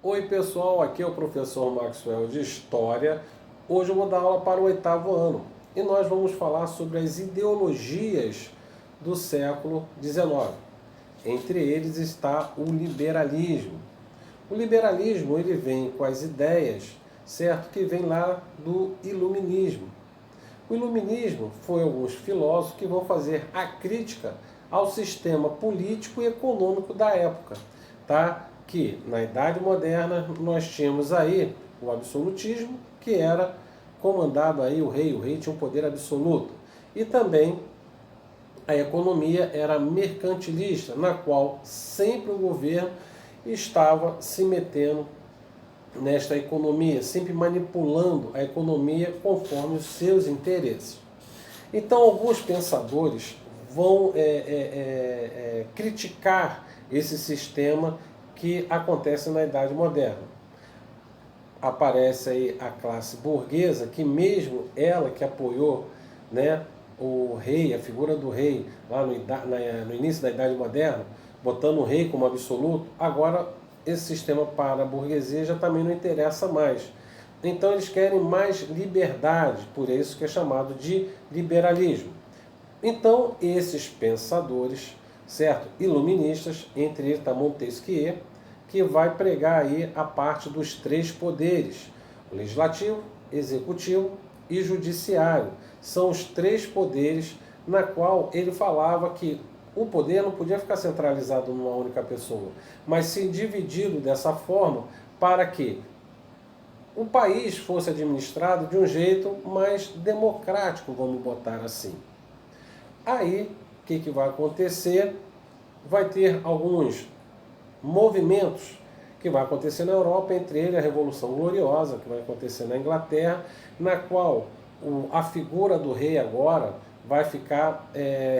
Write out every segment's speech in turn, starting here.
Oi pessoal, aqui é o professor Maxwell de História. Hoje eu vou dar aula para o 8º ano e nós vamos falar sobre as ideologias do século XIX. Entre eles está o liberalismo. O liberalismo ele vem com as ideias, certo, que vem lá do iluminismo. O iluminismo foi alguns filósofos que vão fazer a crítica ao sistema político e econômico da época, tá? Que na Idade Moderna nós tínhamos aí o absolutismo, que era comandado aí o rei tinha um poder absoluto. E também a economia era mercantilista, na qual sempre o governo estava se metendo nesta economia, sempre manipulando a economia conforme os seus interesses. Então, alguns pensadores vão criticar esse sistema que acontece na Idade Moderna. Aparece aí a classe burguesa, que mesmo ela que apoiou, né, o rei, a figura do rei, lá no início da Idade Moderna, botando o rei como absoluto, agora esse sistema para a burguesia já também não interessa mais. Então eles querem mais liberdade, por isso que é chamado de liberalismo. Então esses pensadores, certo, iluministas, entre eles está Montesquieu, que vai pregar aí a parte dos três poderes, o legislativo, executivo e judiciário. São os três poderes na qual ele falava que o poder não podia ficar centralizado numa única pessoa, mas sim dividido dessa forma para que o país fosse administrado de um jeito mais democrático, vamos botar assim. Aí, o que vai acontecer? Vai ter alguns movimentos que vai acontecer na Europa, entre eles a Revolução Gloriosa, que vai acontecer na Inglaterra, na qual a figura do rei agora vai ficar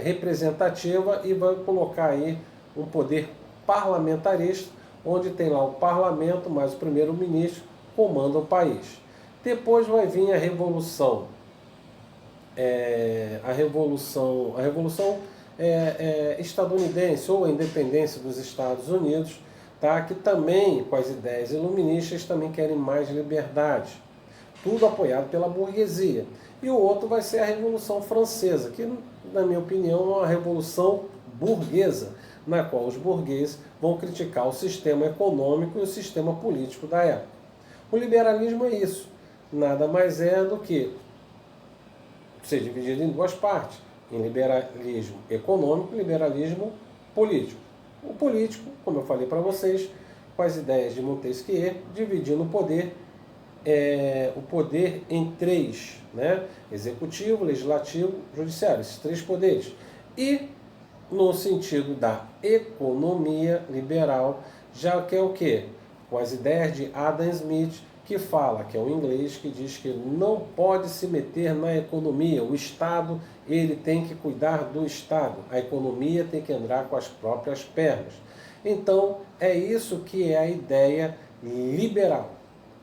representativa e vai colocar aí um poder parlamentarista, onde tem lá o parlamento, mais o primeiro-ministro, comanda o país. Depois vai vir a Revolução. A Revolução estadunidense, ou a independência dos Estados Unidos, tá? Que também, com as ideias iluministas, também querem mais liberdade. Tudo apoiado pela burguesia. E o outro vai ser a Revolução Francesa, que, na minha opinião, é uma revolução burguesa, na qual os burgueses vão criticar o sistema econômico e o sistema político da época. O liberalismo é isso. Nada mais é do que ser dividido em duas partes, em liberalismo econômico e liberalismo político. O político, como eu falei para vocês, com as ideias de Montesquieu, dividindo o poder em três, né? Executivo, legislativo, judiciário, esses três poderes. E no sentido da economia liberal, já que é o quê? Com as ideias de Adam Smith, que fala, que é um inglês, que diz que não pode se meter na economia. O Estado, ele tem que cuidar do Estado. A economia tem que andar com as próprias pernas. Então, é isso que é a ideia liberal,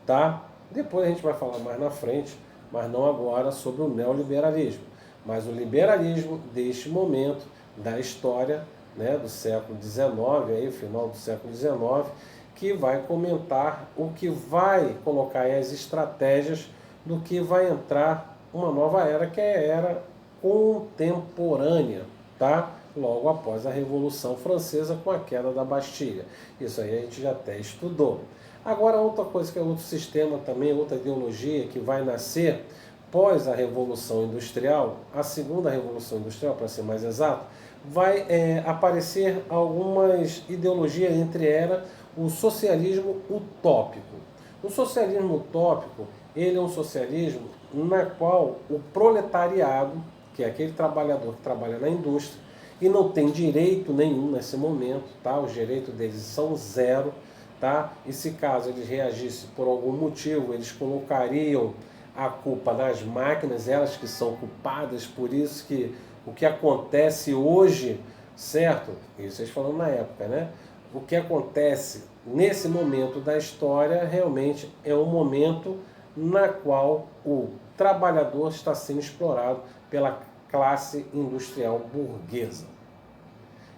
tá? Depois a gente vai falar mais na frente, mas não agora, sobre o neoliberalismo. Mas o liberalismo, deste momento da história, né, do século XIX, aí, final do século XIX, que vai comentar o que vai colocar aí as estratégias do que vai entrar uma nova era, que é a era contemporânea, tá? Logo após a Revolução Francesa, com a queda da Bastilha. Isso aí a gente já até estudou. Agora, outra coisa que é outro sistema também, outra ideologia que vai nascer pós a Revolução Industrial, a segunda Revolução Industrial, para ser mais exato, vai aparecer algumas ideologias, entre elas o socialismo utópico. O socialismo utópico, ele é um socialismo na qual o proletariado, que é aquele trabalhador que trabalha na indústria e não tem direito nenhum nesse momento, tá? Os direitos deles são zero, tá? E se caso eles reagissem por algum motivo, eles colocariam a culpa nas máquinas, elas que são culpadas por isso, que o que acontece hoje, certo? Isso vocês falando na época, né? O que acontece nesse momento da história realmente é um momento na qual o trabalhador está sendo explorado pela classe industrial burguesa.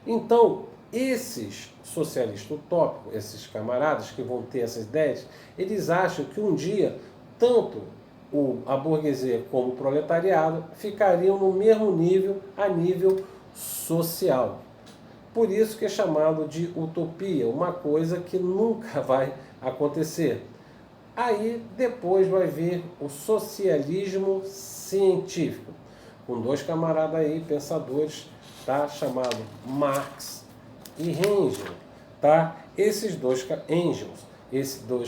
Então, esses socialistas utópicos, esses camaradas que vão ter essas ideias, eles acham que um dia tanto a burguesia como o proletariado ficariam no mesmo nível, a nível social. Por isso que é chamado de utopia, uma coisa que nunca vai acontecer. Aí depois vai vir o socialismo científico, com dois camaradas aí, pensadores, tá? Chamado Marx e Engels, tá? Esses dois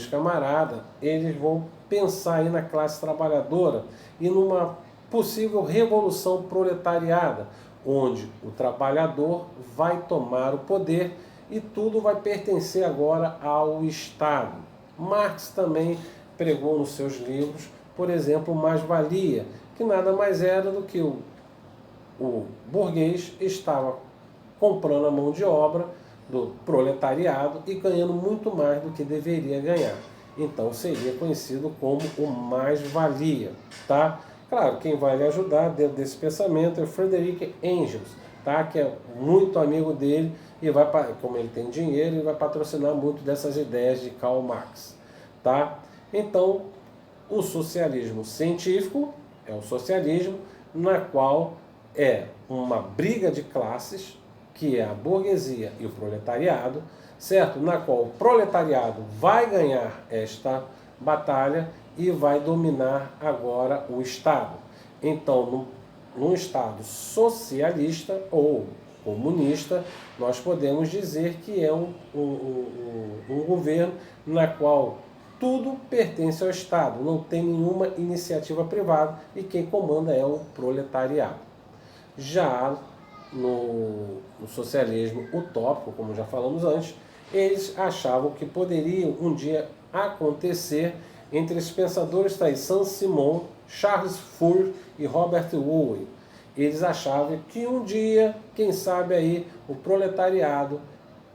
camaradas, eles vão pensar aí na classe trabalhadora e numa possível revolução proletariada, onde o trabalhador vai tomar o poder e tudo vai pertencer agora ao Estado. Marx também pregou nos seus livros, por exemplo, mais-valia, que nada mais era do que o burguês estava comprando a mão de obra do proletariado e ganhando muito mais do que deveria ganhar. Então seria conhecido como o mais-valia, tá? Claro, quem vai lhe ajudar dentro desse pensamento é o Friedrich Engels, tá? Que é muito amigo dele e vai, como ele tem dinheiro, ele vai patrocinar muito dessas ideias de Karl Marx, tá? Então, o socialismo científico é o socialismo na qual é uma briga de classes, que é a burguesia e o proletariado, certo? Na qual o proletariado vai ganhar esta batalha e vai dominar agora o Estado. Então, num Estado socialista ou comunista, nós podemos dizer que é um governo na qual tudo pertence ao Estado, não tem nenhuma iniciativa privada e quem comanda é o proletariado. Já no socialismo utópico, como já falamos antes, eles achavam que poderia um dia acontecer entre esses pensadores, está aí Saint-Simon, Charles Fourier e Robert Owen. Eles achavam que um dia, quem sabe aí, o proletariado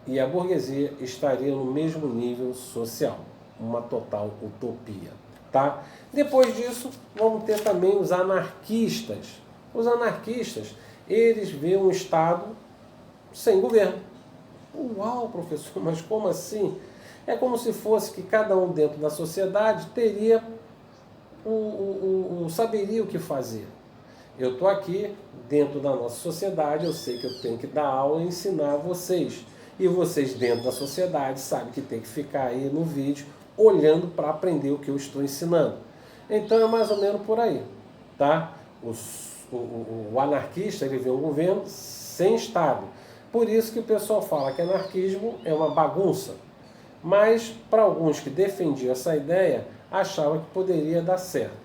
e a burguesia estariam no mesmo nível social. Uma total utopia, tá? Depois disso, vamos ter também os anarquistas. Os anarquistas, eles veem um Estado sem governo. Uau, professor, mas como assim? É como se fosse que cada um dentro da sociedade teria saberia o que fazer. Eu estou aqui dentro da nossa sociedade, eu sei que eu tenho que dar aula e ensinar vocês. E vocês dentro da sociedade sabem que tem que ficar aí no vídeo olhando para aprender o que eu estou ensinando. Então é mais ou menos por aí, tá? O anarquista, ele vê um governo sem Estado. Por isso que o pessoal fala que anarquismo é uma bagunça. Mas, para alguns que defendiam essa ideia, achavam que poderia dar certo.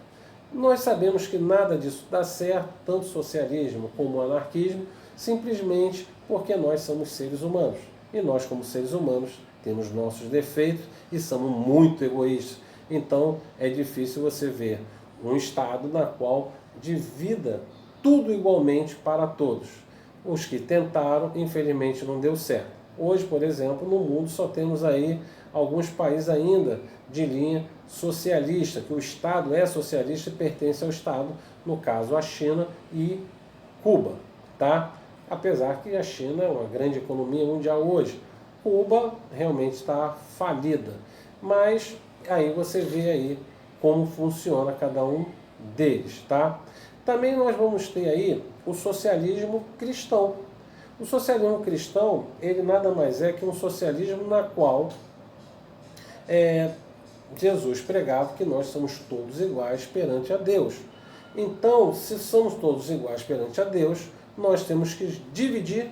Nós sabemos que nada disso dá certo, tanto o socialismo como o anarquismo, simplesmente porque nós somos seres humanos. E nós, como seres humanos, temos nossos defeitos e somos muito egoístas. Então, é difícil você ver um Estado na qual divida tudo igualmente para todos. Os que tentaram, infelizmente, não deu certo. Hoje, por exemplo, no mundo só temos aí alguns países ainda de linha socialista, que o Estado é socialista e pertence ao Estado, no caso a China e Cuba, tá? Apesar que a China é uma grande economia mundial hoje, Cuba realmente está falida, mas aí você vê aí como funciona cada um deles, tá? Também nós vamos ter aí o socialismo cristão. O socialismo cristão, ele nada mais é que um socialismo na qual Jesus pregava que nós somos todos iguais perante a Deus. Então, se somos todos iguais perante a Deus, nós temos que dividir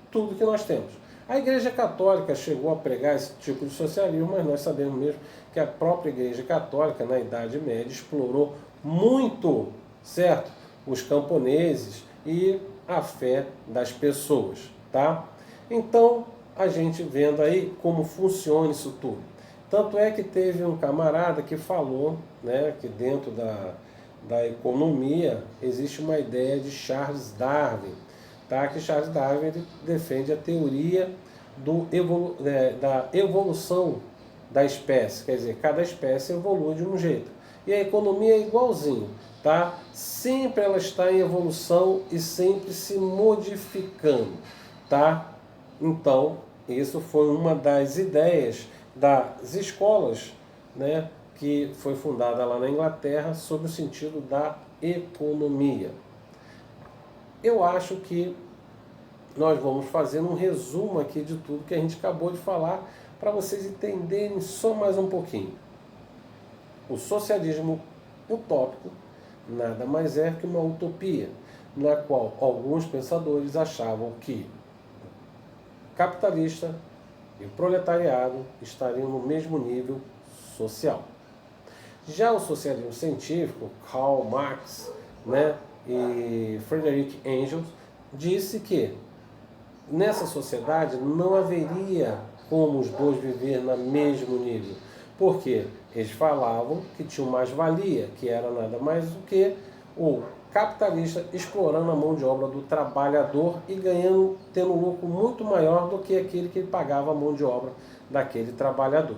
tudo que nós temos. A Igreja Católica chegou a pregar esse tipo de socialismo, mas nós sabemos mesmo que a própria Igreja Católica, na Idade Média, explorou muito, certo, os camponeses e a fé das pessoas, tá? Então, a gente vendo aí como funciona isso tudo. Tanto é que teve um camarada que falou, né, que dentro da economia existe uma ideia de Charles Darwin, tá? Que Charles Darwin ele defende a teoria da evolução da espécie, quer dizer, cada espécie evolui de um jeito. E a economia é igualzinho, tá? Sempre ela está em evolução e sempre se modificando, tá? Então, isso foi uma das ideias das escolas, né, que foi fundada lá na Inglaterra sob o sentido da economia. Eu acho que nós vamos fazer um resumo aqui de tudo que a gente acabou de falar para vocês entenderem só mais um pouquinho. O socialismo utópico nada mais é que uma utopia, na qual alguns pensadores achavam que o capitalista e o proletariado estariam no mesmo nível social. Já o socialismo científico, Karl Marx, né, e Friedrich Engels, disse que nessa sociedade não haveria como os dois viver no mesmo nível. Por quê? Eles falavam que tinha mais-valia, que era nada mais do que o capitalista explorando a mão de obra do trabalhador e ganhando, tendo um lucro muito maior do que aquele que ele pagava a mão de obra daquele trabalhador.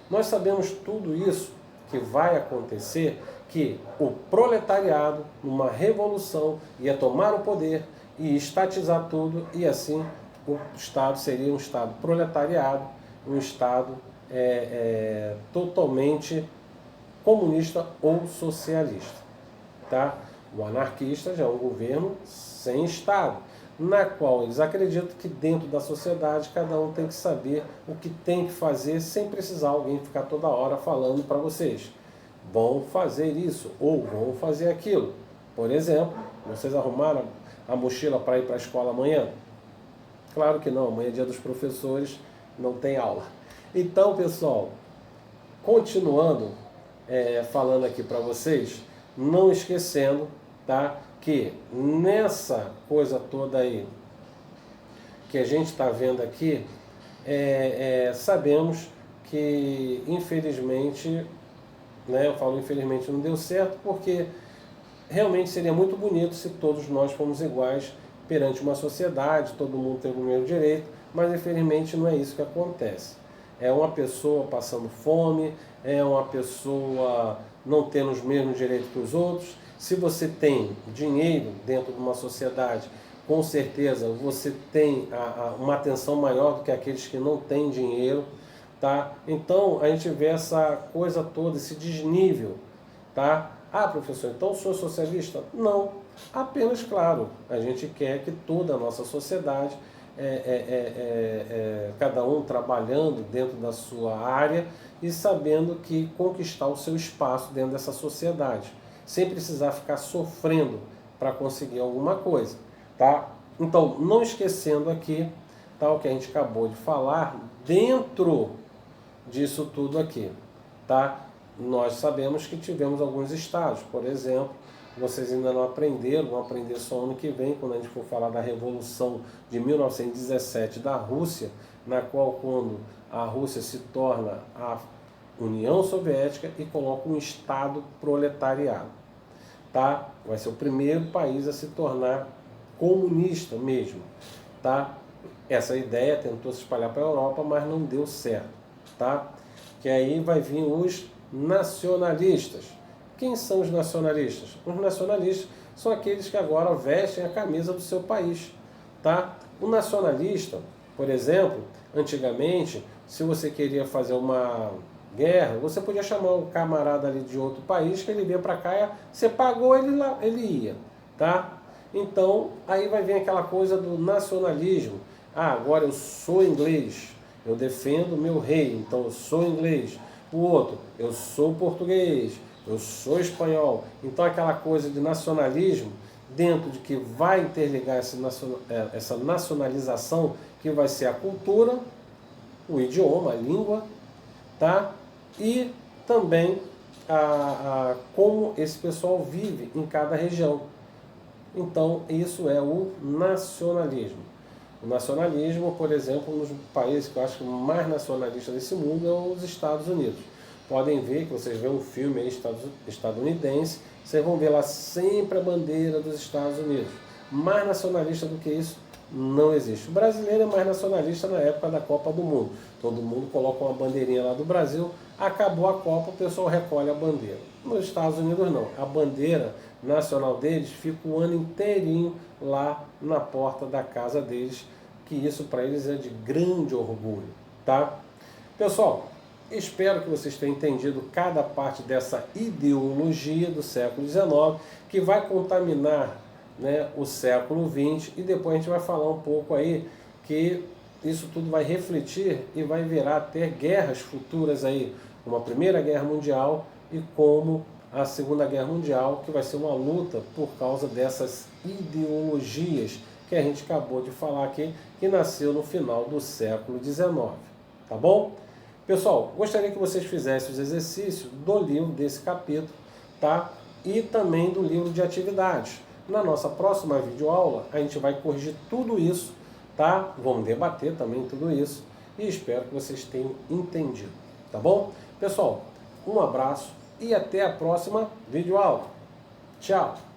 Nós sabemos tudo isso que vai acontecer, que o proletariado, numa revolução, ia tomar o poder e estatizar tudo, e assim o Estado seria um Estado proletariado, um Estado totalmente comunista ou socialista. Tá? O anarquista já é um governo sem Estado, na qual eles acreditam que dentro da sociedade cada um tem que saber o que tem que fazer sem precisar alguém ficar toda hora falando para vocês. Vão fazer isso ou vão fazer aquilo. Por exemplo, vocês arrumaram a mochila para ir para a escola amanhã? Claro que não, amanhã é dia dos professores, não tem aula. Então, pessoal, continuando falando aqui para vocês, não esquecendo, tá, que nessa coisa toda aí que a gente está vendo aqui, sabemos que infelizmente, né, eu falo infelizmente não deu certo, porque realmente seria muito bonito se todos nós fomos iguais perante uma sociedade, todo mundo tem o mesmo direito, mas infelizmente não é isso que acontece. É uma pessoa passando fome, é uma pessoa não tendo os mesmos direitos que os outros. Se você tem dinheiro dentro de uma sociedade, com certeza você tem uma atenção maior do que aqueles que não têm dinheiro. Tá? Então a gente vê essa coisa toda, esse desnível. Tá? Ah, professor, então sou socialista? Não, apenas, claro, a gente quer que toda a nossa sociedade, cada um trabalhando dentro da sua área e sabendo que conquistar o seu espaço dentro dessa sociedade, sem precisar ficar sofrendo para conseguir alguma coisa. Tá? Então, não esquecendo aqui, tá, o que a gente acabou de falar, dentro disso tudo aqui, tá? Nós sabemos que tivemos alguns estágios, por exemplo, vocês ainda não aprenderam, vão aprender só ano que vem, quando a gente for falar da Revolução de 1917 da Rússia, na qual quando a Rússia se torna a União Soviética e coloca um Estado proletariado. Tá? Vai ser o primeiro país a se tornar comunista mesmo. Tá? Essa ideia tentou se espalhar para a Europa, mas não deu certo. Tá? Que aí vai vir os nacionalistas. Quem são os nacionalistas? Os nacionalistas são aqueles que agora vestem a camisa do seu país. Tá? O nacionalista, por exemplo, antigamente, se você queria fazer uma guerra, você podia chamar um camarada ali de outro país, que ele vinha para cá, você pagou, ele ia. Tá? Então, aí vai vir aquela coisa do nacionalismo. Ah, agora eu sou inglês, eu defendo o meu rei, então eu sou inglês. O outro, eu sou português, eu sou espanhol. Então aquela coisa de nacionalismo, dentro de que vai interligar essa nacionalização, que vai ser a cultura, o idioma, a língua, tá? E também como esse pessoal vive em cada região. Então isso é o nacionalismo. O nacionalismo, por exemplo, nos países que eu acho que o mais nacionalista desse mundo é os Estados Unidos. Podem ver que vocês veem um filme aí estadunidense, vocês vão ver lá sempre a bandeira dos Estados Unidos. Mais nacionalista do que isso não existe. O brasileiro é mais nacionalista na época da Copa do Mundo. Todo mundo coloca uma bandeirinha lá do Brasil, acabou a Copa, o pessoal recolhe a bandeira. Nos Estados Unidos não. A bandeira nacional deles fica o ano inteirinho lá na porta da casa deles, que isso para eles é de grande orgulho, tá? Pessoal, espero que vocês tenham entendido cada parte dessa ideologia do século XIX, que vai contaminar, né, o século XX, e depois a gente vai falar um pouco aí que isso tudo vai refletir e vai virar até guerras futuras aí, uma Primeira Guerra Mundial e como a Segunda Guerra Mundial, que vai ser uma luta por causa dessas ideologias que a gente acabou de falar aqui, que nasceu no final do século XIX, tá bom? Pessoal, gostaria que vocês fizessem os exercícios do livro desse capítulo, tá? E também do livro de atividades. Na nossa próxima videoaula, a gente vai corrigir tudo isso, tá? Vamos debater também tudo isso e espero que vocês tenham entendido, tá bom? Pessoal, um abraço e até a próxima videoaula. Tchau!